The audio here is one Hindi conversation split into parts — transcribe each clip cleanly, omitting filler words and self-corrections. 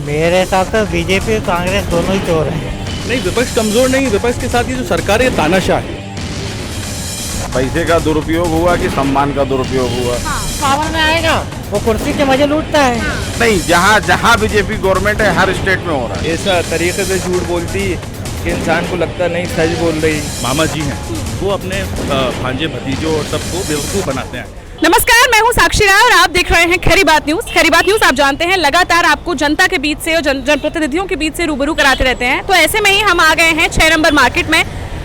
मेरे हिसाब से बीजेपी और कांग्रेस दोनों ही चोर हैं। नहीं, विपक्ष कमजोर नहीं, विपक्ष के साथ ये जो सरकार है तानाशाह है। पैसे का दुरुपयोग हुआ कि सम्मान का दुरुपयोग हुआ? पावर में आएगा वो कुर्सी के मजे लूटता है। नहीं, जहाँ जहाँ बीजेपी गवर्नमेंट है हर स्टेट में हो रहा है। ऐसा तरीके से झूठ बोलती कि इंसान को लगता नहीं सच बोल रही। मामा जी हैं, वो अपने भांजे भतीजों और सबको बेवकूफ़ बनाते हैं। नमस्कार, मैं हूं साक्षी राय और आप देख रहे हैं खरी बात न्यूज। खरी बात न्यूज आप जानते हैं लगातार आपको जनता के बीच से और जनप्रतिनिधियों के बीच से रूबरू कराते रहते हैं। तो ऐसे में ही हम आ गए हैं 6 नंबर मार्केट में।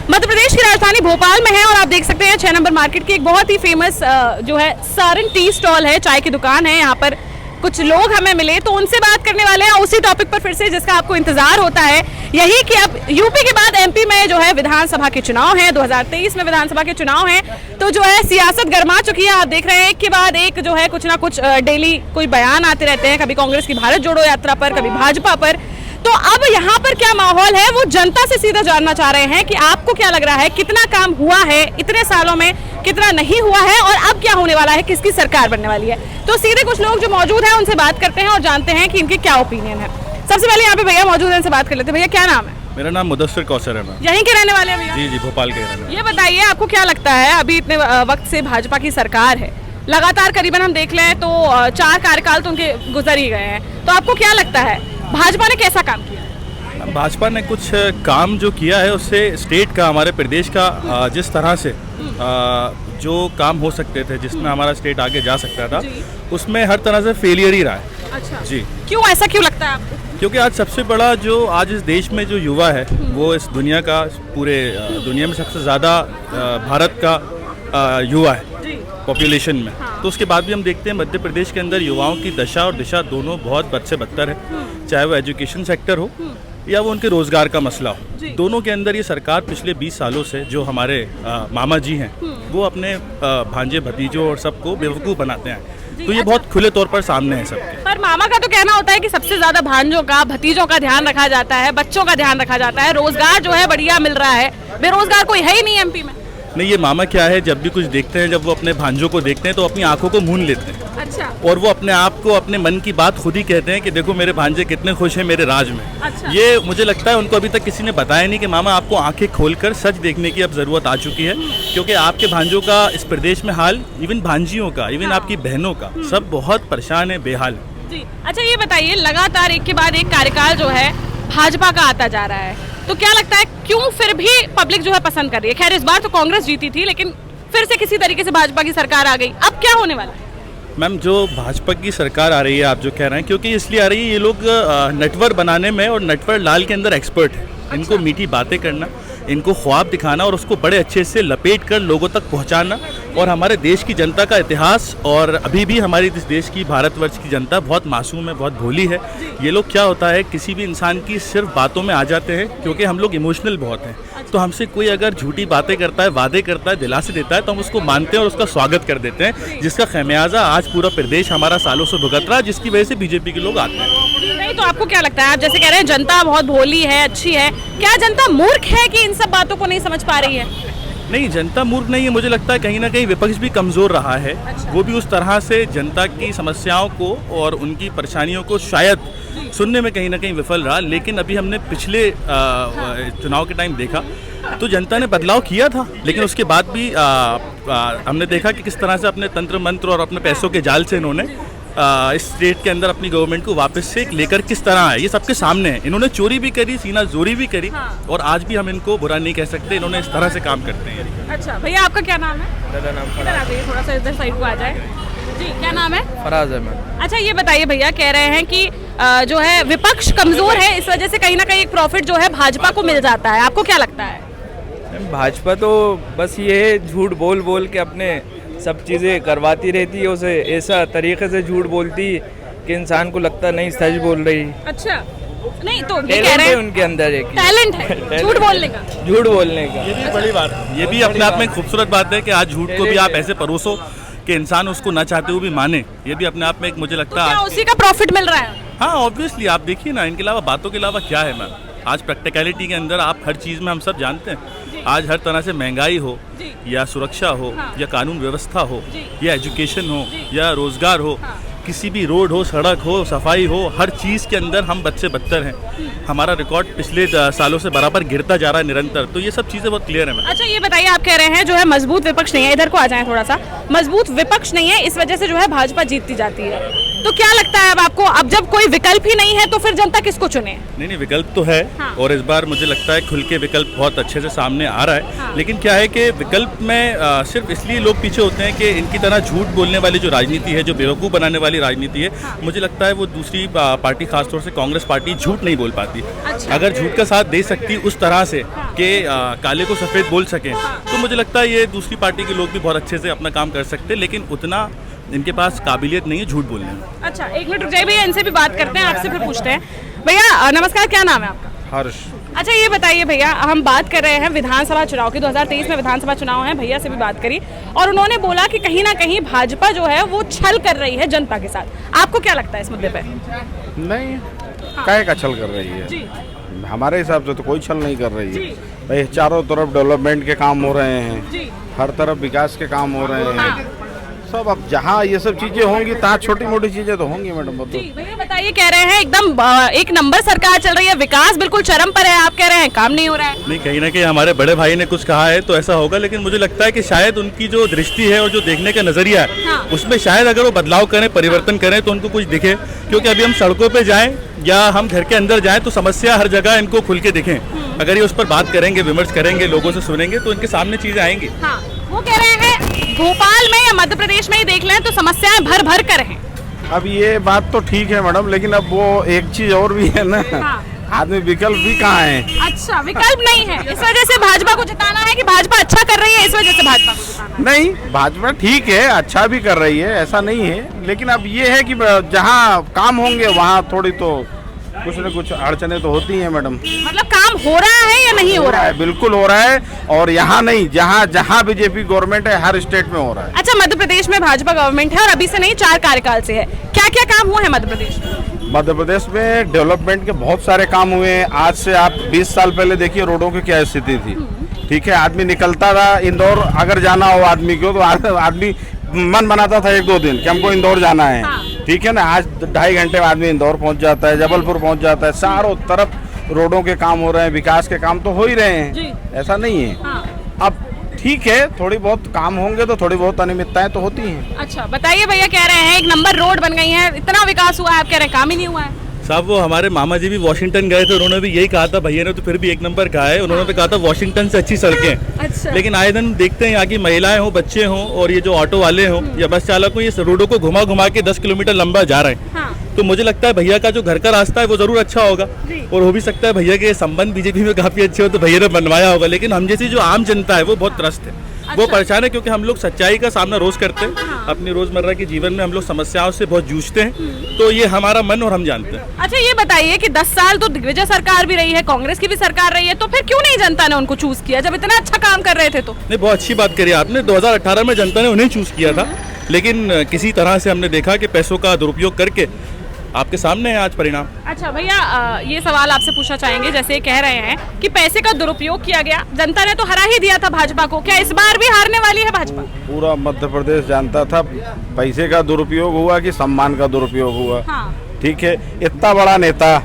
मध्य प्रदेश की राजधानी भोपाल में है और आप देख सकते हैं 6 नंबर मार्केट की एक बहुत ही फेमस जो है सारन टी स्टॉल है, चाय की दुकान है। यहाँ पर कुछ लोग हमें मिले तो उनसे बात करने वाले हैं उसी टॉपिक पर फिर से जिसका आपको इंतजार होता है, यही कि अब यूपी के बाद एमपी में जो है विधानसभा के चुनाव हैं। 2023 में विधानसभा के चुनाव हैं तो जो है सियासत गर्मा चुकी है। आप देख रहे हैं एक के बाद एक जो है कुछ ना कुछ डेली कोई बयान आते रहते हैं, कभी कांग्रेस की भारत जोड़ो यात्रा पर, कभी भाजपा पर। तो अब यहाँ पर क्या माहौल है वो जनता से सीधा जानना चाह रहे हैं कि आपको क्या लग रहा है, कितना काम हुआ है इतने सालों में, कितना नहीं हुआ है और अब क्या होने वाला है, किसकी सरकार बनने वाली है। तो सीधे कुछ लोग जो मौजूद हैं उनसे बात करते हैं और जानते हैं कि इनके क्या ओपिनियन है। सबसे पहले यहाँ पे भैया मौजूद हैं, इनसे बात कर लेते हैं। भैया क्या नाम है? मेरा नाम मुदस्सिर कौसर है। मैं यहीं के रहने वाले हैं भैया? जी जी, भोपाल के रहने वाले। ये बताइए आपको क्या लगता है, अभी इतने वक्त से भाजपा की सरकार है, लगातार करीबन हम देख लें तो 4 कार्यकाल तो उनके गुजर ही गए हैं, तो आपको क्या लगता है भाजपा ने कैसा काम किया? भाजपा ने कुछ काम जो किया है उससे स्टेट का, हमारे प्रदेश का जिस तरह से जो काम हो सकते थे, जिसमें हमारा स्टेट आगे जा सकता था, उसमें हर तरह से फेलियर ही रहा है। अच्छा जी, क्यों ऐसा क्यों लगता है आपको? क्योंकि आज सबसे बड़ा जो आज इस देश में जो युवा है वो इस दुनिया का, पूरे दुनिया में सबसे ज़्यादा भारत का युवा है पॉपुलेशन में। तो उसके बाद भी हम देखते हैं मध्य प्रदेश के अंदर युवाओं की दशा और दिशा दोनों बहुत बद से बदतर है, चाहे वो एजुकेशन सेक्टर हो या वो उनके रोजगार का मसला हो। दोनों के अंदर ये सरकार पिछले 20 सालों से, जो हमारे मामा जी हैं, वो अपने भांजे भतीजों और सबको बेवकूफ़ बनाते हैं। तो ये बहुत खुले तौर पर सामने है सबके। पर मामा का तो कहना होता है कि सबसे ज्यादा भांजों का, भतीजों का ध्यान रखा जाता है, बच्चों का ध्यान रखा जाता है, रोजगार जो है बढ़िया मिल रहा है, बेरोजगार कोई है ही नहीं एमपी में। नहीं, ये मामा क्या है, जब भी कुछ देखते हैं, जब वो अपने भांजों को देखते हैं तो अपनी आंखों को मूंद लेते हैं। अच्छा। और वो अपने आप को, अपने मन की बात खुद ही कहते हैं कि देखो मेरे भांजे कितने खुश हैं मेरे राज में। अच्छा। ये मुझे लगता है उनको अभी तक किसी ने बताया नहीं कि मामा आपको आंखें खोलकर सच देखने की अब ज़रूरत आ चुकी है, क्योंकि आपके भांजों का इस प्रदेश में हाल, इवन भांजियों का, इवन आपकी बहनों का, सब बहुत परेशान है, बेहाल है। जी, अच्छा ये बताइए, लगातार एक के बाद एक कार्यकाल जो है भाजपा का आता जा रहा है, तो क्या लगता है क्यों फिर भी पब्लिक जो है पसंद कर रही है? खैर इस बार तो कांग्रेस जीती थी, लेकिन फिर से किसी तरीके से भाजपा की सरकार आ गई, अब क्या होने वाला है? मैम, जो भाजपा की सरकार आ रही है, आप जो कह रहे हैं, क्योंकि इसलिए आ रही है, ये लोग नटवर बनाने में और नटवर लाल के अंदर एक्सपर्ट है। इनको मीठी बातें करना, इनको ख्वाब दिखाना और उसको बड़े अच्छे से लपेट कर लोगों तक पहुंचाना। और हमारे देश की जनता का इतिहास और अभी भी हमारी इस देश की, भारतवर्ष की जनता बहुत मासूम है, बहुत भोली है। ये लोग क्या होता है, किसी भी इंसान की सिर्फ बातों में आ जाते हैं, क्योंकि हम लोग इमोशनल बहुत हैं। तो हमसे कोई अगर झूठी बातें करता है, वादे करता है, दिलासे देता है, तो हम उसको मानते हैं और उसका स्वागत कर देते हैं, जिसका खमियाजा आज पूरा प्रदेश हमारा सालों से भुगत रहा है, जिसकी वजह से बीजेपी के लोग आते हैं। नहीं, तो आपको क्या लगता है, आप जैसे कह रहे हैं जनता बहुत भोली है, अच्छी है, क्या जनता मूर्ख है कि इन सब बातों को नहीं समझ पा रही है? नहीं, जनता मूर्ख नहीं है, मुझे लगता है कहीं ना कहीं विपक्ष भी कमज़ोर रहा है। अच्छा। वो भी उस तरह से जनता की समस्याओं को और उनकी परेशानियों को शायद सुनने में कहीं ना कहीं विफल रहा। लेकिन अभी हमने पिछले चुनाव के टाइम देखा तो जनता ने बदलाव किया था, लेकिन उसके बाद भी हमने देखा कि किस तरह से अपने तंत्र मंत्र और अपने पैसों के जाल से इन्होंने इस स्टेट के अंदर अपनी गवर्नमेंट को वापस से लेकर किस तरह है, ये सबके सामने है। इन्होंने चोरी भी करी, सीना जोरी भी करी। और आज भी हम इनको बुरा नहीं कह सकते, इन्होंने इस तरह से काम करते हैं। अच्छा भैया, आपका क्या नाम है? मेरा नाम इधर आ जाइए, थोड़ा सा इधर साइड को आ जाए। जी, क्या नाम है? फराज अहमद। अच्छा ये बताइए भैया, कह रहे हैं कि जो है विपक्ष कमजोर है, इस वजह से कहीं ना कहीं एक प्रॉफिट जो है भाजपा को मिल जाता है, आपको क्या लगता है? भाजपा तो बस ये झूठ बोल बोल के अपने सब चीज़ें करवाती रहती है, उसे ऐसा तरीके से झूठ बोलती कि इंसान को लगता नहीं सच बोल रही। अच्छा, नहीं तो ये कह टैलेंट रहे है हैं उनके अंदर, एक टैलेंट है झूठ बोलने का। झूठ बोलने का ये भी बड़ी बात है, ये भी अपने आप में खूबसूरत बात है कि आज झूठ को भी आप ऐसे परोसो कि इंसान उसको ना चाहते हुए भी माने। ये भी अपने आप में एक, मुझे लगता है क्या उसी का प्रॉफिट मिल रहा है? हाँ, ऑब्वियसली आप देखिए ना, इनके अलावा बातों के अलावा क्या है मैम। आज प्रैक्टिकलिटी के अंदर आप हर चीज़ में, हम सब जानते हैं, आज हर तरह से महंगाई हो या सुरक्षा हो या कानून व्यवस्था हो या एजुकेशन हो या रोजगार हो, किसी भी रोड हो, सड़क हो, सफाई हो, हर चीज़ के अंदर हम बच्चे बदतर हैं। हमारा रिकॉर्ड पिछले सालों से बराबर गिरता जा रहा है निरंतर। तो ये सब चीज़ें बहुत क्लियर है मैम। अच्छा ये बताइए, आप कह रहे हैं जो है मजबूत विपक्ष नहीं है, इधर को आ जाएं थोड़ा सा, मजबूत विपक्ष नहीं है, इस वजह से जो है भाजपा जीतती जाती है। तो क्या लगता है अब आपको, अब जब कोई विकल्प ही नहीं है तो फिर जनता किसको चुने? नहीं, विकल्प तो है। हाँ। और इस बार मुझे लगता है खुल के विकल्प बहुत अच्छे से सामने आ रहा है। हाँ। लेकिन क्या है कि विकल्प में सिर्फ इसलिए लोग पीछे होते हैं कि इनकी तरह झूठ बोलने वाली जो राजनीति है, जो बेवकूफ़ बनाने वाली राजनीति है, हाँ। मुझे लगता है वो दूसरी पार्टी, खासतौर से कांग्रेस पार्टी, झूठ नहीं बोल पाती। अच्छा। अगर झूठ का साथ दे सकती उस तरह से कि काले को सफ़ेद बोल सकें, तो मुझे लगता है ये दूसरी पार्टी के लोग भी बहुत अच्छे से अपना काम कर सकते हैं। लेकिन उतना इनके पास काबिलियत नहीं है झूठ बोलने में। अच्छा एक मिनट रुक जाइए भैया, इनसे भी बात करते हैं, आपसे फिर पूछते हैं। भैया नमस्कार, क्या नाम है आपका? हर्ष। अच्छा ये बताइए भैया, हम बात कर रहे हैं विधानसभा चुनाव की, 2023 में विधानसभा चुनाव है, भैया से भी बात करी और उन्होंने बोला कि कहीं ना कहीं भाजपा जो है वो छल कर रही है जनता के साथ। आपको क्या लगता है इस मुद्दे पे? नहीं, काहे का छल कर रही है? जी। हमारे हिसाब से तो कोई छल नहीं कर रही जी। है भाई। चारों तरफ डेवलपमेंट के काम हो रहे हैं, जी। हर तरफ विकास के काम हो रहे हाँ। हैं सब। अब जहाँ ये सब चीजें होंगी तहाँ छोटी मोटी चीजें तो होंगी मैडम। वो जी तो भैया बताइए, कह रहे हैं एकदम एक नंबर सरकार चल रही है, विकास बिल्कुल चरम पर है, आप कह रहे हैं काम नहीं हो रहा है। नहीं, कहीं ना कहीं हमारे बड़े भाई ने कुछ कहा है तो ऐसा होगा। लेकिन मुझे लगता है कि शायद उनकी जो दृष्टि है और जो देखने का नजरिया है, हाँ। उसमें शायद अगर वो बदलाव करें, परिवर्तन करें तो उनको कुछ दिखे। क्योंकि अभी हम सड़कों पे जाएं या हम घर के अंदर जाएं तो समस्या हर जगह इनको खुल के दिखें। अगर ये उस पर बात करेंगे, विमर्श करेंगे, लोगों से सुनेंगे तो इनके सामने चीजें आएंगी। हाँ, वो कह रहे हैं भोपाल में या मध्य प्रदेश में ही देख लें तो समस्याएं भर भर कर हैं। अब ये बात तो ठीक है मैडम, लेकिन अब वो एक चीज और भी है ना। हाँ। आदमी विकल्प भी कहाँ है? अच्छा विकल्प नहीं है, इस वजह से भाजपा को जिताना है कि भाजपा अच्छा कर रही है इस वजह से भाजपा को जिताना है? नहीं, भाजपा ठीक है, अच्छा भी कर रही है, ऐसा नहीं है। लेकिन अब ये है कि जहाँ काम होंगे वहाँ थोड़ी तो कुछ न कुछ अड़चने तो होती हैं मैडम। मतलब काम हो रहा है या नहीं हो रहा है? बिल्कुल हो रहा है। और यहाँ नहीं, जहाँ जहाँ बीजेपी गवर्नमेंट है हर स्टेट में हो रहा है। अच्छा मध्य प्रदेश में भाजपा गवर्नमेंट है और अभी से नहीं 4 कार्यकाल से है, क्या क्या काम हुआ है मध्य प्रदेश में? मध्य प्रदेश में डेवलपमेंट के बहुत सारे काम हुए हैं। आज से आप 20 साल पहले देखिए रोडों की क्या स्थिति थी। ठीक है, आदमी निकलता था इंदौर, अगर जाना हो आदमी को तो आदमी मन बनाता था 1-2 दिन कि हमको इंदौर जाना है। हाँ। ठीक है ना, आज 2.5 घंटे में आदमी इंदौर पहुंच जाता है, जबलपुर पहुंच जाता है। चारों तरफ रोडों के काम हो रहे हैं, विकास के काम तो हो ही रहे हैं, ऐसा नहीं है। हाँ। अब ठीक है, थोड़ी बहुत काम होंगे तो थोड़ी बहुत अनियमितताएं तो होती हैं। अच्छा बताइए भैया, कह रहे हैं 1 नंबर रोड बन गई है, इतना विकास हुआ है, आप कह रहे हैं काम ही नहीं हुआ है। साहब वो हमारे मामा जी भी वॉशिंगटन गए थे, उन्होंने भी यही कहा था। भैया ने तो फिर भी 1 नंबर कहा है, उन्होंने तो कहा था वॉशिंगटन से अच्छी सड़कें। अच्छा। लेकिन आए दिन देखते हैं यहाँ की महिलाएं हों, बच्चे हों और ये जो ऑटो वाले हों या बस चालक हों, ये रोडों को घुमा घुमा के 10 किलोमीटर लंबा जा रहे हैं। हाँ। तो मुझे लगता है भैया का जो घर का रास्ता है वो जरूर अच्छा होगा और हो भी सकता है भैया के संबंध बीजेपी में काफी अच्छे हो तो भैया ने बनवाया होगा। लेकिन हम जैसी जो आम जनता है वो बहुत त्रस्त है, वो परेशान है, क्योंकि हम लोग सच्चाई का सामना रोज करते हैं। अपनी रोजमर्रा के जीवन में हम लोग समस्याओं से बहुत जूझते हैं, तो ये हमारा मन और हम जानते हैं। अच्छा ये बताइए कि 10 साल तो दिग्विजय सरकार भी रही है, कांग्रेस की भी सरकार रही है, तो फिर क्यों नहीं जनता ने उनको चूज किया जब इतना अच्छा काम कर रहे थे? तो नहीं, बहुत अच्छी बात करी आपने। 2018 में जनता ने उन्हें चूज किया था, लेकिन किसी तरह से हमने देखा कि पैसों का दुरुपयोग करके आपके सामने है आज परिणाम। अच्छा भैया ये सवाल आपसे पूछना चाहेंगे, जैसे कह रहे हैं कि पैसे का दुरुपयोग किया गया, जनता ने तो हरा ही दिया था भाजपा को, क्या इस बार भी हारने वाली है भाजपा? पूरा मध्य प्रदेश जानता था पैसे का दुरुपयोग हुआ कि सम्मान का दुरुपयोग हुआ। हाँ। ठीक है, इतना बड़ा नेता,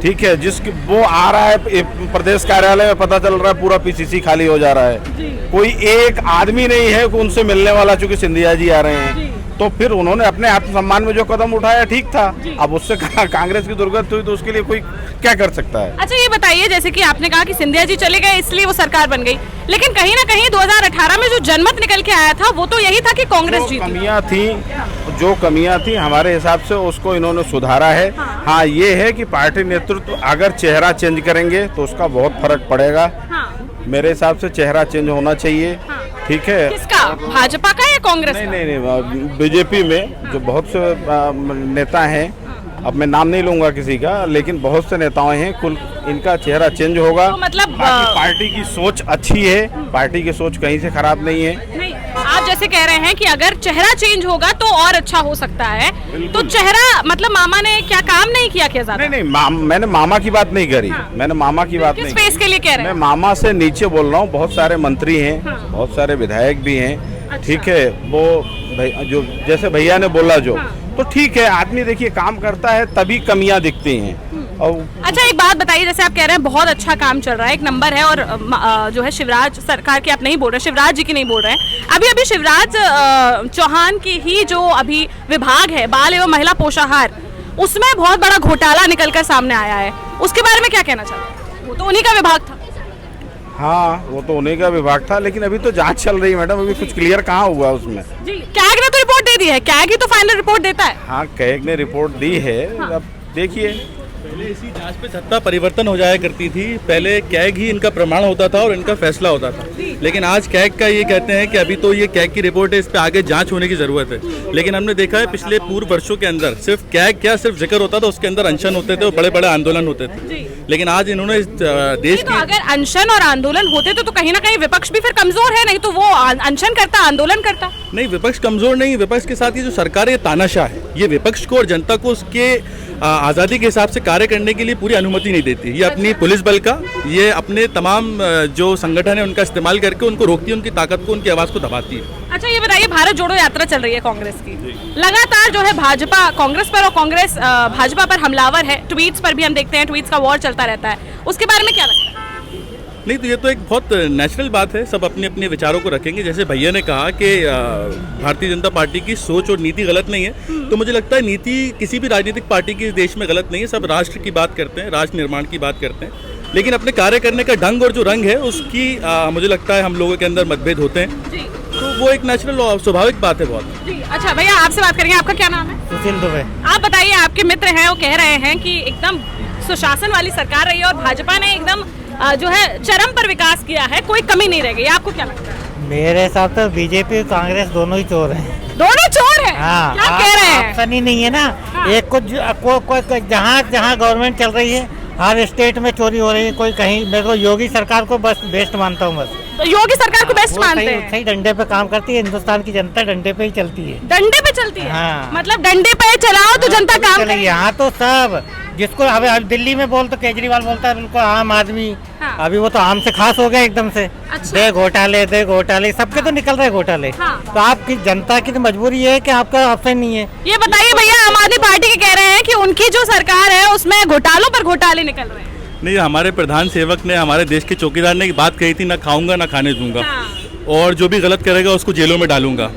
ठीक है, जिसकी वो आ रहा है प्रदेश कार्यालय में, पता चल रहा है पूरा पीसीसी खाली हो जा रहा है। कोई एक आदमी नहीं है कि उनसे मिलने वाला, चूंकि सिंधिया जी आ रहे हैं। तो फिर उन्होंने अपने आत्मसम्मान में जो कदम उठाया ठीक था। अब उससे कांग्रेस की दुर्गत हुई तो उसके लिए कोई क्या कर सकता है? अच्छा ये बताइए, जैसे कि आपने कहा कि सिंधिया जी चले गए इसलिए वो सरकार बन गई, लेकिन कहीं ना कहीं 2018 में जो जनमत निकल के आया था वो तो यही था कि कांग्रेस जीती। जो कमियां थी हमारे हिसाब से उसको इन्होंने सुधारा है। हाँ, ये है कि पार्टी नेतृत्व अगर चेहरा चेंज करेंगे तो उसका बहुत फर्क पड़ेगा। मेरे हिसाब से चेहरा चेंज होना चाहिए। ठीक है, किसका, भाजपा का या कांग्रेस का? नहीं, बीजेपी में जो बहुत से नेता हैं, अब मैं नाम नहीं लूंगा किसी का, लेकिन बहुत से नेताएं हैं, कुल इनका चेहरा चेंज होगा। तो मतलब पार्टी की सोच अच्छी है, पार्टी की सोच कहीं से खराब नहीं है। नहीं, आप जैसे कह रहे हैं कि अगर चेहरा चेंज होगा तो और अच्छा हो सकता है, तो चेहरा मतलब मामा ने क्या काम नहीं किया क्या ज्यादा? नहीं, मैंने मामा की बात नहीं करी। मैंने मामा की बात किस नहीं फेस के लिए कह रहे मैं हैं? मामा से नीचे बोल रहा हूँ। बहुत सारे मंत्री हैं, बहुत सारे विधायक भी हैं, ठीक है वो जो जैसे भैया ने बोला जो तो ठीक है, आदमी देखिए काम करता है तभी कमियां दिखती हैं। और अच्छा एक बात बताइए, जैसे आप कह रहे हैं बहुत अच्छा काम चल रहा है, एक नंबर है, और जो है शिवराज सरकार की आप नहीं बोल रहे, शिवराज जी की नहीं बोल रहे हैं, अभी शिवराज चौहान की ही जो अभी विभाग है बाल एवं महिला पोषाहार, उसमें बहुत बड़ा घोटाला निकल कर सामने आया है, उसके बारे में क्या कहना चाहते हैं? वो तो उन्हीं का विभाग था। हाँ वो तो उन्हीं का विभाग था, लेकिन अभी तो जांच चल रही है मैडम, अभी कुछ क्लियर कहाँ हुआ उसमें। जी कैग ने तो रिपोर्ट दे दी है, कैग ही तो फाइनल रिपोर्ट देता है। हाँ कैग ने रिपोर्ट दी है, अब देखिए। पहले इसी जांच पे सत्ता परिवर्तन हो जाया करती थी, पहले कैग ही इनका प्रमाण होता था और इनका फैसला होता था, लेकिन आज कैग का ये कहते हैं कि अभी तो ये कैग की रिपोर्ट है, इस पे आगे जांच होने की जरूरत है। लेकिन हमने देखा है पिछले पूर्व वर्षों के अंदर सिर्फ कैग क्या, सिर्फ जिक्र होता था, उसके अंदर अनशन होते थे और बड़े बड़े आंदोलन होते थे, लेकिन आज इन्होंने इस देश तो अगर अनशन और आंदोलन होते तो कहीं ना कहीं विपक्ष भी फिर कमजोर है, नहीं तो वो अनशन करता आंदोलन करता। नहीं, विपक्ष कमजोर नहीं, विपक्ष के साथ ये जो सरकार है तानाशाह है, ये विपक्ष को और जनता को उसके आज़ादी के हिसाब से कार्य करने के लिए पूरी अनुमति नहीं देती। ये अपनी पुलिस बल का, ये अपने तमाम जो संगठन है उनका इस्तेमाल करके उनको रोकती है, उनकी ताकत को, उनकी आवाज़ को दबाती है। अच्छा ये बताइए, भारत जोड़ो यात्रा चल रही है कांग्रेस की, लगातार जो है भाजपा कांग्रेस पर और कांग्रेस भाजपा पर हमलावर है, ट्वीट्स पर भी हम देखते हैं ट्वीट्स का वॉर चलता रहता है, उसके बारे में क्या लगता है? नहीं तो ये तो एक बहुत नेचुरल बात है, सब अपने अपने विचारों को रखेंगे। जैसे भैया ने कहा कि भारतीय जनता पार्टी की सोच और नीति गलत नहीं है, तो मुझे लगता है नीति किसी भी राजनीतिक पार्टी की देश में गलत नहीं है, सब राष्ट्र की बात करते हैं, राष्ट्र निर्माण की बात करते हैं, लेकिन अपने कार्य करने का ढंग और जो रंग है उसकी मुझे लगता है हम लोगों के अंदर मतभेद होते हैं, तो वो एक नेचुरल और स्वाभाविक बात है बहुत। जी अच्छा भैया आपसे बात करेंगे, आपका क्या नाम है? सुशील दुबे। आप बताइए, आपके मित्र हैं वो कह रहे हैं कि एकदम सुशासन वाली सरकार रही है और भाजपा ने एकदम जो है चरम पर विकास किया है, कोई कमी नहीं रह गई, आपको क्या लगता है? मेरे हिसाब से बीजेपी और कांग्रेस दोनों ही चोर हैं। दोनों चोर हैं? हाँ, क्या कह रहे हैं? ऑप्शन ही नहीं है ना। हाँ। एक को जहाँ जहाँ गवर्नमेंट चल रही है हर स्टेट में चोरी हो रही है, कोई कहीं। मेरे को योगी सरकार को बस बेस्ट मानता हूँ, बस तो योगी सरकार को बेस्ट मानते हैं? सही डंडे पे काम करती है, हिंदुस्तान की जनता डंडे पे ही चलती है। डंडे पे चलती है? हाँ। मतलब डंडे पे चलाओ तो जनता काम करेगी। यहाँ तो सब जिसको अब दिल्ली में बोल तो केजरीवाल बोलता है बिल्कुल आम आदमी। हाँ। अभी वो तो आम से खास हो गया एकदम से। अच्छा। दे घोटाले सबके तो निकल रहे घोटाले। हाँ। तो आपकी जनता की तो मजबूरी है कि आपका ऑप्शन नहीं है। ये बताइए भैया, आम आदमी पार्टी के कह रहे हैं कि उनकी जो सरकार है उसमें घोटालों पर घोटाले निकल रहे हैं। नहीं, हमारे प्रधान सेवक ने, हमारे देश के चौकीदार ने बात कही थी, ना खाऊंगा ना खाने दूंगा। हाँ। और जो भी गलत करेगा उसको जेलों में डालूंगा।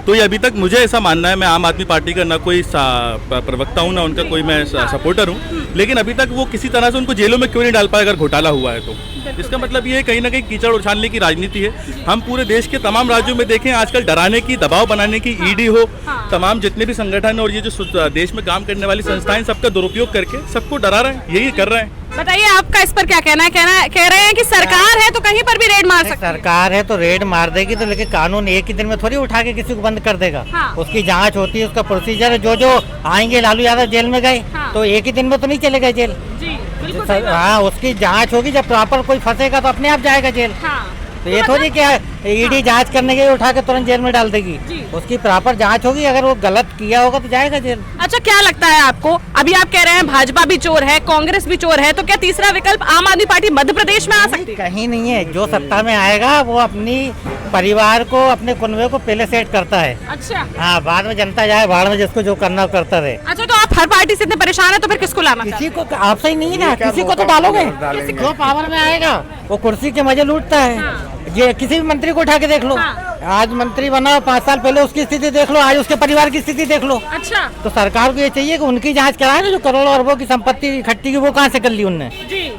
तो ये अभी तक मुझे ऐसा मानना है, मैं आम आदमी पार्टी का ना कोई प्रवक्ता हूँ ना उनका कोई मैं सपोर्टर हूँ, लेकिन अभी तक वो किसी तरह से उनको जेलों में क्यों नहीं डाल पाए अगर घोटाला हुआ है तो। इसका मतलब ये कहीं ना कहीं कीचड़ उछालने की राजनीति है। हम पूरे देश के तमाम राज्यों में देखें, आजकल डराने की, दबाव बनाने की, ईडी हो, तमाम जितने भी संगठन और ये जो देश में काम करने वाली संस्थाएं, सबका दुरुपयोग करके सबको डरा रहे हैं, यही कर रहे हैं। बताइए आपका इस पर क्या कहना है? कह रहे हैं कि सरकार है तो कहीं पर भी रेड मार सकती है। सरकार है तो रेड मार देगी, तो लेकिन कानून एक ही दिन में थोड़ी उठा के किसी को बंद कर देगा। हाँ। उसकी जांच होती है, उसका प्रोसीजर है। जो आएंगे, लालू यादव जेल में गए हाँ। तो एक ही दिन में तो नहीं चले गए जेल। जी बिल्कुल सही बात। हाँ, उसकी जांच होगी, जब प्रॉपर कोई फंसेगा तो अपने आप जाएगा जेल। हाँ। तो ये थोड़ी क्या ईडी जांच करने के उठा के तुरंत जेल में डाल देगी। उसकी प्रॉपर जांच होगी, अगर वो गलत किया होगा तो जाएगा जेल। अच्छा क्या लगता है आपको, अभी आप कह रहे हैं भाजपा भी चोर है, कांग्रेस भी चोर है, तो क्या तीसरा विकल्प आम आदमी पार्टी मध्य प्रदेश में आ सकती है? कहीं नहीं है। जो सत्ता में आएगा वो अपनी परिवार को, अपने कुनबे को पहले सेट करता है। अच्छा। हाँ, बाद में जनता जाए बाढ़ में, जिसको जो करना हो करता रहे। अच्छा, तो आप हर पार्टी से इतने परेशान है तो फिर किसको लाना किसी को आपसे ही नहीं है ना, किसी को तो डालोगे। जो पावर में आएगा वो कुर्सी के मजे लूटता है। ये किसी भी मंत्री को उठा के देख लो। आज मंत्री बना, 5 साल पहले उसकी स्थिति देख लो, आज उसके परिवार की स्थिति देख लो। अच्छा। तो सरकार को ये चाहिए कि उनकी जांच कराए ना, जो करोड़ों अरबों की संपत्ति इकट्ठी की वो कहाँ से कर ली उनने। जी।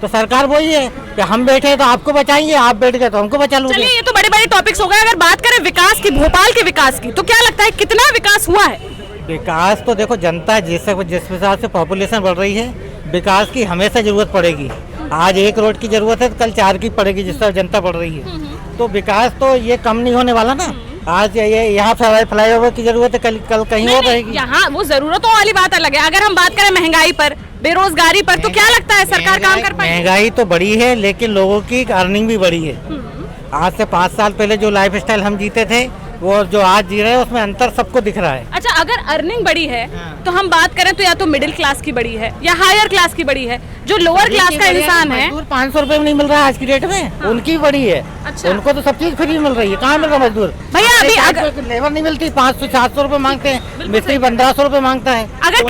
तो सरकार वही है कि हम बैठे तो आपको बचाएंगे, आप बैठ गए तो हमको बचा लोगे। चलिए, ये तो बड़े बड़े टॉपिक्स हो गए। अगर बात करें विकास की, भोपाल के विकास की, तो क्या लगता है कितना विकास हुआ है? विकास तो देखो, जनता जिस हिसाब से पॉपुलेशन बढ़ रही है, विकास की हमेशा जरूरत पड़ेगी। आज 1 रोड की जरूरत है तो कल 4 की पड़ेगी, जिस तरह जनता बढ़ रही है। तो विकास तो ये कम नहीं होने वाला ना। आज ये यहाँ फ्लाईओवर की जरूरत है, कल कहीं और रहेगी। यहाँ वो जरूरतों वाली बात अलग है। अगर हम बात करें महंगाई पर, बेरोजगारी पर, तो क्या लगता है सरकार काम कर पाएगी? महंगाई तो बढ़ी है, लेकिन लोगों की अर्निंग भी बढ़ी है। आज से 5 साल पहले जो लाइफ स्टाइल हम जीते थे वो जो आज जी रहे हैं उसमें अंतर सबको दिख रहा है। अच्छा, अगर अर्निंग बड़ी है तो हम बात करें तो या तो मिडिल क्लास की बड़ी है या हायर क्लास की बड़ी है। जो लोअर क्लास का इंसान है, 500 रुपए में नहीं मिल रहा है आज की डेट में, उनकी बड़ी है। अच्छा। उनको तो सब चीज फ्री मिल रही है, कहाँ मिल रहा मजदूर भैया अभी अगर लेबर नहीं मिलती, 500-700 रुपए मांगते हैं, मिस्त्री 1500 रुपए मांगता है। अगर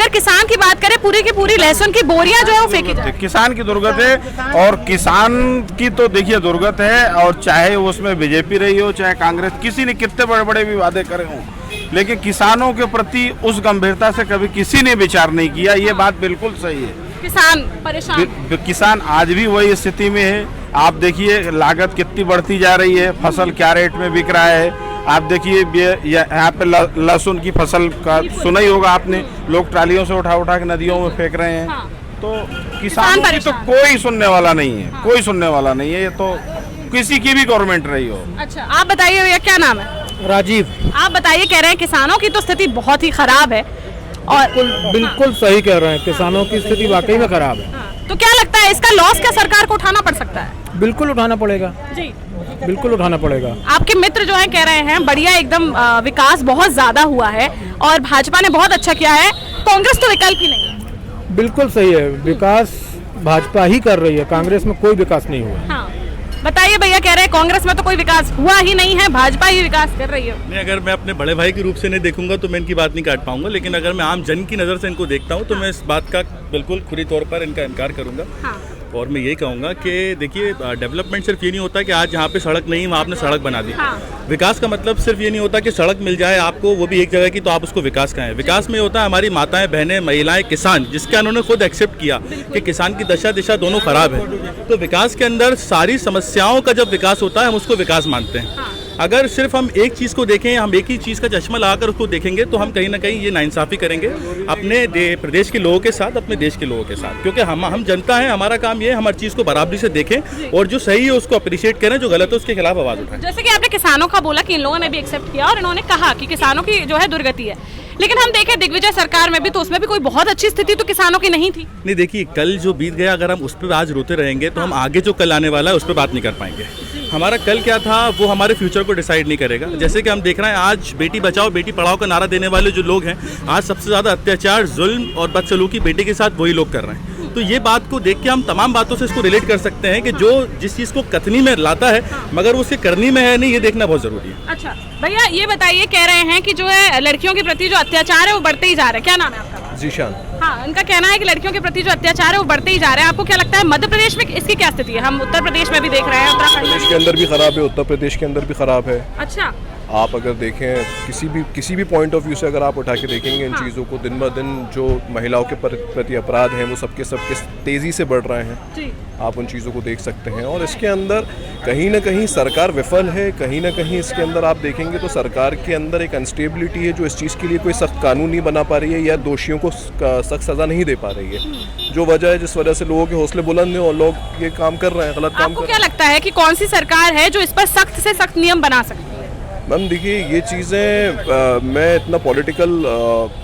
किसान की बात करें, पूरी की पूरी लहसुन की बोरियां जो है वो फेंकी जाए। किसान की दुर्गत है, और किसान की तो देखिए दुर्गत है, और चाहे उसमें बीजेपी रही हो चाहे कांग्रेस, किसी ने कितने बड़े बड़े भी वादे करे हों, लेकिन किसानों के प्रति उस गंभीरता से कभी किसी ने विचार नहीं किया। ये बात बिल्कुल सही है। किसान परेशान, किसान आज भी वही स्थिति में है। आप देखिए लागत कितनी बढ़ती जा रही है, फसल क्या रेट में बिक रहा है। आप देखिए यहाँ पे लहसुन की फसल का सुना ही होगा आपने, लोग ट्रालियों से उठा उठा के नदियों में फेंक रहे हैं। हाँ। तो किसानों की तो कोई सुनने वाला नहीं है, कोई सुनने वाला नहीं है। ये तो किसी की भी गवर्नमेंट रही हो। अच्छा, आप बताइए भैया क्या नाम है? राजीव। आप बताइए, कह रहे हैं किसानों की तो स्थिति बहुत ही खराब है और बिल्कुल सही कह रहे हैं, किसानों की स्थिति वाकई में खराब है। तो क्या लगता है इसका लॉस क्या सरकार को उठाना पड़ सकता है? बिल्कुल उठाना पड़ेगा जी, बिल्कुल उठाना पड़ेगा। आपके मित्र जो है कह रहे हैं बढ़िया एकदम विकास बहुत ज्यादा हुआ है और भाजपा ने बहुत अच्छा किया है, कांग्रेस तो विकल्प ही नहीं है। बिल्कुल सही है, विकास भाजपा ही कर रही है, कांग्रेस में कोई विकास नहीं हुआ। हाँ, बताइए भैया, कह रहे हैं कांग्रेस में तो कोई विकास हुआ ही नहीं है, भाजपा ही विकास कर रही है। नहीं, अगर मैं अपने बड़े भाई के रूप से नहीं देखूंगा तो मैं इनकी बात नहीं काट पाऊंगा, लेकिन अगर मैं आम जन की नज़र से इनको देखता हूं तो मैं इस बात का बिल्कुल खुली तौर पर इनका इनकार करूंगा। हाँ। और मैं यही कहूंगा कि देखिए, डेवलपमेंट सिर्फ ये नहीं होता कि आज जहाँ पे सड़क नहीं वहाँ आपने सड़क बना दी। हाँ। विकास का मतलब सिर्फ ये नहीं होता कि सड़क मिल जाए आपको, वो भी एक जगह की, तो आप उसको विकास कहें। विकास में होता है हमारी माताएं, बहनें, महिलाएं, किसान, जिसके उन्होंने खुद एक्सेप्ट किया कि किसान की दशा दिशा दोनों खराब है। तो विकास के अंदर सारी समस्याओं का जब विकास होता है हम उसको विकास मानते हैं। अगर सिर्फ हम एक चीज़ को देखें, हम एक ही चीज़ का चश्मा लगाकर उसको देखेंगे तो हम कहीं ना कहीं ये नाइंसाफ़ी करेंगे अपने प्रदेश के लोगों के साथ, अपने देश के लोगों के साथ। क्योंकि हम जनता हैं, हमारा काम ये है हम हर चीज़ को बराबरी से देखें और जो सही है उसको अप्रिशिएट करें, जो गलत है उसके खिलाफ आवाज़ उठाएं। जैसे कि आपने किसानों का बोला कि इन लोगों ने भी एक्सेप्ट किया और इन्होंने कहा कि किसानों की जो है दुर्गति है, लेकिन हम देखें दिग्विजय सरकार में भी तो उसमें भी कोई बहुत अच्छी स्थिति तो किसानों की नहीं थी। नहीं, देखिए कल जो बीत गया, अगर हम उस पर आज रोते रहेंगे तो हम आगे जो कल आने वाला है उस पर बात नहीं कर पाएंगे। हमारा कल क्या था वो हमारे फ्यूचर को डिसाइड नहीं करेगा। जैसे कि हम देख रहे हैं आज बेटी बचाओ बेटी पढ़ाओ का नारा देने वाले जो लोग हैं, आज सबसे ज़्यादा अत्याचार, जुल्म और बदसलूकी बेटी के साथ वही लोग कर रहे हैं। तो ये बात को देख के हम तमाम बातों से इसको रिलेट कर सकते हैं कि जो जिस चीज़ को कथनी में लाता है मगर वो उसके करनी में है नहीं, ये देखना बहुत ज़रूरी है। अच्छा भैया, ये बताइए, कह रहे हैं कि जो है लड़कियों के प्रति जो अत्याचार है वो बढ़ते ही जा रहे हैं। क्या नाम है आपका? जीशान। हाँ, इनका कहना है कि लड़कियों के प्रति जो अत्याचार है वो बढ़ते ही जा रहे हैं। आपको क्या लगता है मध्य प्रदेश में इसकी क्या स्थिति है? हम उत्तर प्रदेश में भी देख रहे हैं, उत्तराखंड प्रदेश के अंदर भी खराब है, उत्तर प्रदेश के अंदर भी खराब है। अच्छा, आप अगर देखें किसी भी पॉइंट ऑफ व्यू से अगर आप उठा के देखेंगे इन चीज़ों को, दिन ब दिन जो महिलाओं के प्रति अपराध हैं वो सबके तेज़ी से बढ़ रहे हैं जी। आप उन चीज़ों को देख सकते हैं। और इसके अंदर कहीं ना कहीं सरकार विफल है, कहीं ना कहीं इसके अंदर आप देखेंगे तो सरकार के अंदर एक अनस्टेबिलिटी है जो इस चीज़ के लिए कोई सख्त कानून नहीं बना पा रही है या दोषियों को सख्त सज़ा नहीं दे पा रही है, जो वजह है जिस वजह से लोगों के हौसले बुलंद हैं और लोग ये काम कर रहे हैं, गलत काम आपको कर क्या रहे हैं। लगता है कि कौन सी सरकार है जो इस पर सख्त से सख्त नियम बना सकती है? मैम देखिए, ये चीज़ें मैं इतना पॉलिटिकल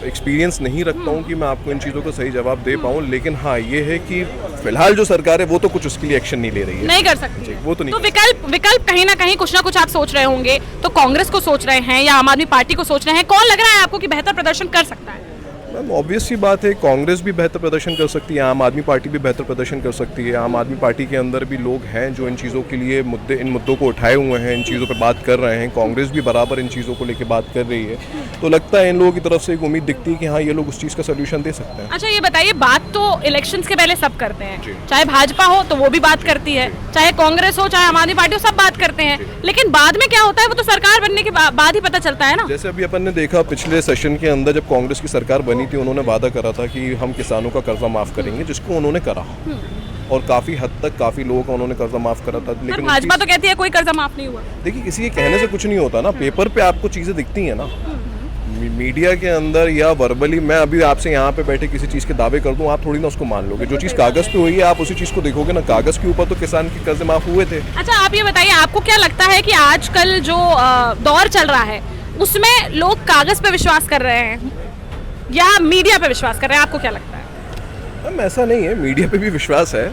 एक्सपीरियंस नहीं रखता हूँ कि मैं आपको इन चीज़ों का सही जवाब दे पाऊँ, लेकिन हाँ ये है कि फिलहाल जो सरकार है वो तो कुछ उसके लिए एक्शन नहीं ले रही है, नहीं कर सकती। वो तो नहीं। तो विकल्प कहीं ना कहीं कुछ ना कुछ आप सोच रहे होंगे, तो कांग्रेस को सोच रहे हैं या आम आदमी पार्टी को सोच रहे हैं, कौन लग रहा है आपको कि बेहतर प्रदर्शन कर सकता है? मैम ऑब्वियस सी बात है, कांग्रेस भी बेहतर प्रदर्शन कर सकती है, आम आदमी पार्टी भी बेहतर प्रदर्शन कर सकती है। आम आदमी पार्टी के अंदर भी लोग हैं जो इन चीज़ों के लिए इन मुद्दों को उठाए हुए हैं, इन चीज़ों पे बात कर रहे हैं। कांग्रेस भी बराबर इन चीज़ों को लेकर बात कर रही है, तो लगता है इन लोगों की तरफ से एक उम्मीद दिखती है कि हाँ ये लोग उस चीज़ का सोल्यूशन दे सकते हैं। अच्छा, ये बताइए, बात तो इलेक्शंस के पहले सब करते हैं, चाहे भाजपा हो तो वो भी बात करती है, चाहे कांग्रेस हो चाहे आम आदमी पार्टी हो, सब बात करते हैं, लेकिन बाद में क्या होता है वो तो सरकार बनने के बाद ही पता चलता है ना। जैसे अभी अपन ने देखा पिछले सेशन के अंदर जब कांग्रेस की सरकार बनी थी, उन्होंने वादा करा था कि हम किसानों का कर्जा माफ करेंगे, जिसको उन्होंने करा और काफी हद तक काफी लोगों का उन्होंने कर्जा माफ करा था। लेकिन भाजपा तो कहती है कोई कर्जा माफ नहीं हुआ। देखिए, किसी के कहने से कुछ नहीं होता ना, पेपर पे आपको चीजें दिखती हैं ना, मीडिया के अंदर या वर्बली। मैं अभी आपसे यहाँ पे बैठे किसी चीज़ के दावे कर दूँ, आप थोड़ी ना उसको मान लोगे। जो चीज़ कागज़ पे हुई है आप उसी चीज़ को देखोगे ना, कागज़ के ऊपर तो किसान के कर्जे माफ हुए थे। अच्छा, आप ये बताइए, आपको क्या लगता है कि आजकल जो दौर चल रहा है उसमें लोग कागज़ पे विश्वास कर रहे हैं या मीडिया पे विश्वास कर रहे हैं? आपको क्या लगता है? मैम ऐसा नहीं है, मीडिया पे भी विश्वास है,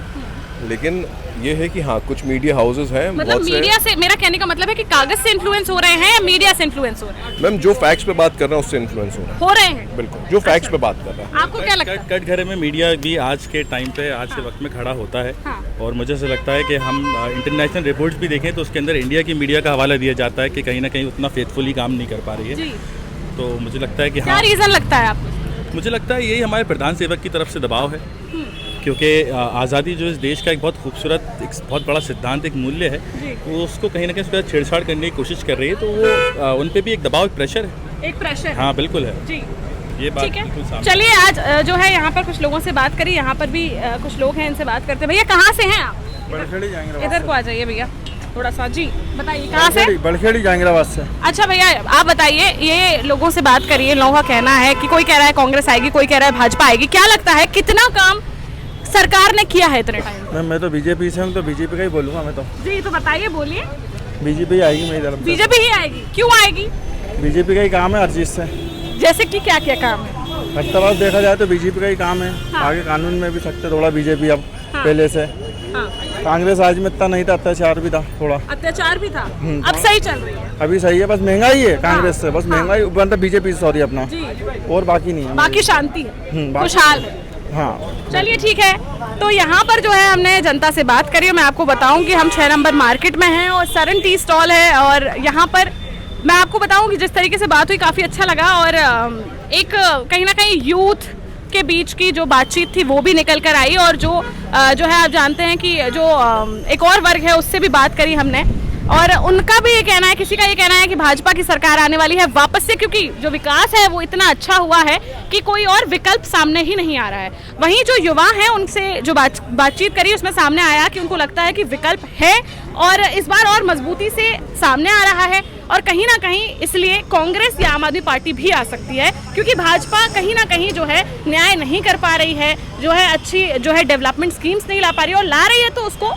लेकिन ये है कि हाँ कुछ मीडिया हाउसेस हैं, मतलब बहुत से। मीडिया से, मेरा कहने का मतलब है कि कागज से इन्फ्लुएंस हो रहे हैं या मीडिया से इन्फ्लुएंस हो रहे हैं? मैम जो फैक्ट्स पे बात कर रहे हैं उससे इन्फ्लुएंस हो रहा है, हैं बिल्कुल जो फैक्ट्स पे बात कर रहा है। आपको क्या लगता है? कटघरे में मीडिया भी आज के टाइम पे, आज के वक्त में खड़ा होता है। हाँ। और मुझे ऐसा लगता है कि हम इंटरनेशनल रिपोर्ट्स भी देखें तो उसके अंदर इंडिया की मीडिया का हवाला दिया जाता है कि कहीं ना कहीं उतना फेथफुली काम नहीं कर पा रही है। जी। तो मुझे लगता है कि क्या हाँ, रीजन लगता है आपको? मुझे लगता है यही हमारे प्रधान सेवक की तरफ से दबाव है, क्योंकि आज़ादी जो इस देश का एक बहुत खूबसूरत, एक बहुत बड़ा सिद्धांत, एक मूल्य है, वो उसको कहीं ना कहीं उसके साथ छेड़छाड़ करने की कोशिश कर रही है। तो वो उन पे भी एक दबाव, एक प्रेशर है। एक प्रेशर। हाँ बिल्कुल है जी, ये बात ठीक बिल्कुल है। सामने। चलिए आज जो है यहाँ पर कुछ लोगों से बात करी, यहाँ पर भी कुछ लोग हैं, इनसे बात करते हैं। भैया कहाँ से हैं आप? इधर को आ जाइए भैया थोड़ा सा। जी बताइए कहाँ से? बड़खेड़ी जहांगीराबाद से। अच्छा भैया आप बताइए, ये लोगों से बात करिए, लोगों का कहना है कि कोई कह रहा है कांग्रेस आएगी, कोई कह रहा है भाजपा आएगी। क्या लगता है कितना काम सरकार ने किया है इतने टाइम? मैं तो बीजेपी से हूँ, तो बीजेपी का ही बोलूँगा मैं तो। जी तो बताइए, बोलिए। बीजेपी आएगी मेरी तरफ से। बीजेपी ही आएगी? क्यों आएगी? बीजेपी का ही काम है हर चीज़ से। जैसे कि क्या क्या काम है? रफ्तार देखा जाए तो बीजेपी का ही काम है। हाँ। आगे कानून में भी सकते थोड़ा बीजेपी अब हाँ। पहले से। हाँ। कांग्रेस आज में इतना नहीं था, अत्याचार भी था थोड़ा, अत्याचार भी था, अब सही चल रही है। अभी सही है। बस महंगाई है कांग्रेस से, बस हाँ। महंगाई मतलब बीजेपी से, सॉरी अपना, जी। और बाकी नहीं है। बाकी शांति है, बाकी- खुशहाल है। हाँ चलिए ठीक है। तो यहाँ पर जो है हमने जनता से बात करी है। मैं आपको बताऊं कि हम 6 नंबर मार्केट में हैं और सरन टी स्टॉल है, और यहाँ पर मैं आपको बताऊं कि जिस तरीके से बात हुई काफ़ी अच्छा लगा, और एक कहीं ना कहीं यूथ के बीच की जो बातचीत थी वो भी निकल कर आई, और जो है आप जानते हैं कि जो एक और वर्ग है उससे भी बात करी हमने, और उनका भी ये कहना है, किसी का ये कहना है कि भाजपा की सरकार आने वाली है वापस से, क्योंकि जो विकास है वो इतना अच्छा हुआ है कि कोई और विकल्प सामने ही नहीं आ रहा है। वहीं जो युवा हैं उनसे जो बातचीत करी उसमें सामने आया कि उनको लगता है कि विकल्प है, और इस बार और मजबूती से सामने आ रहा है, और कहीं ना कहीं इसलिए कांग्रेस या आम आदमी पार्टी भी आ सकती है, क्योंकि भाजपा कहीं ना कहीं जो है न्याय नहीं कर पा रही है, जो है अच्छी जो है डेवलपमेंट स्कीम्स नहीं ला पा रही है, और ला रही है तो उसको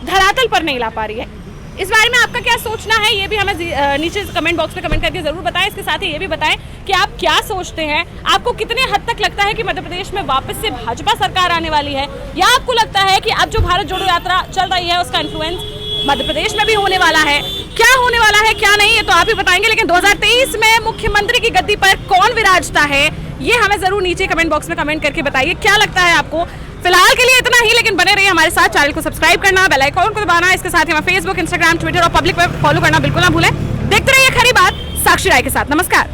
धरातल पर नहीं ला पा रही है। इस बारे में आपका क्या सोचना है ये भी हमें नीचे कमेंट बॉक्स में कमेंट करके जरूर बताएं। इसके साथ ही ये भी बताएं कि आप क्या सोचते हैं, आपको कितने हद तक लगता है कि मध्य प्रदेश में वापस से भाजपा सरकार आने वाली है, या आपको लगता है कि अब जो भारत जोड़ो यात्रा चल रही है उसका इन्फ्लुएंस मध्य प्रदेश में भी होने वाला है? क्या होने वाला है क्या नहीं ये तो आप ही बताएंगे, लेकिन 2023 में मुख्यमंत्री की गद्दी पर कौन विराजता है ये हमें जरूर नीचे कमेंट बॉक्स में कमेंट करके बताइए। क्या लगता है आपको? फिलहाल के लिए इतना ही, लेकिन बने रहिए हमारे साथ। चैनल को सब्सक्राइब करना, बेल आइकॉन को दबाना, इसके साथ ही हमें फेसबुक, इंस्टाग्राम, ट्विटर और पब्लिक पर फॉलो करना बिल्कुल ना भूलें। देखते रहिए खरी बात साक्षी राय के साथ। नमस्कार।